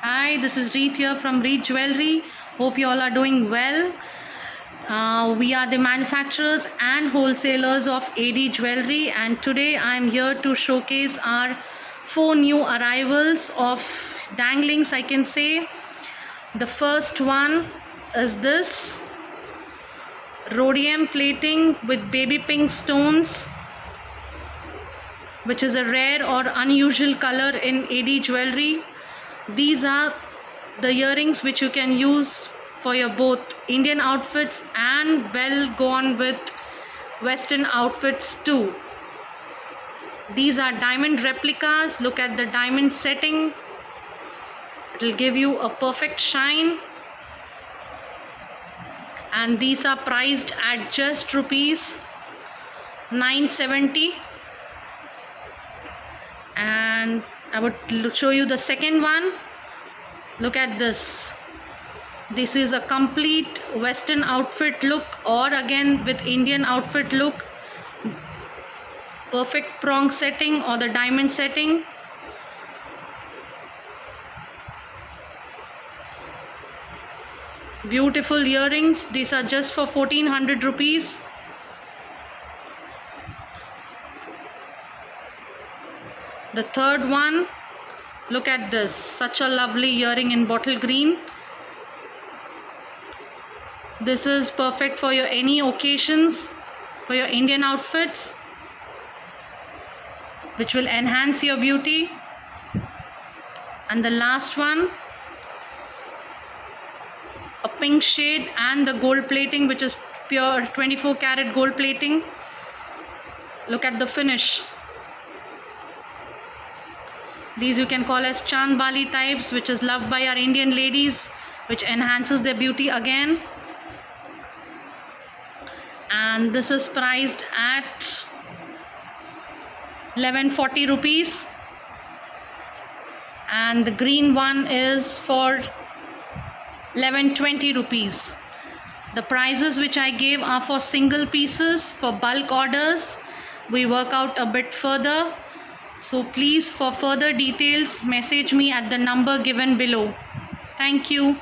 Hi, this is Reet here from Reet Jewelry. Hope you all are doing well. We are the manufacturers and wholesalers of AD Jewelry, and today I'm here to showcase our 4 new arrivals of danglings, I can say. The first one is this rhodium plating with baby pink stones, which is a rare or unusual color in AD Jewelry. These are the earrings which you can use for your both Indian outfits and well go on with Western outfits too. These are diamond replicas. Look at the diamond setting. It will give you a perfect shine. And these are priced at just rupees 970. And I would show you the second one. Look at this. This is a complete Western outfit look, or again with Indian outfit look. Perfect prong setting or the diamond setting. Beautiful earrings. These are just for 1400 rupees. The third one, look at this, such a lovely earring in bottle green. This is perfect for your any occasions, for your Indian outfits, which will enhance your beauty. And the last one, a pink shade and the gold plating, which is pure 24 karat gold plating. Look at the finish. These you can call as Chand Bali types, which is loved by our Indian ladies, which enhances their beauty again. And this is priced at 1140 rupees. And the green one is for 1120 rupees. The prices which I gave are for single pieces. For bulk orders, we work out a bit further. So please, for further details, message me at the number given below. Thank you.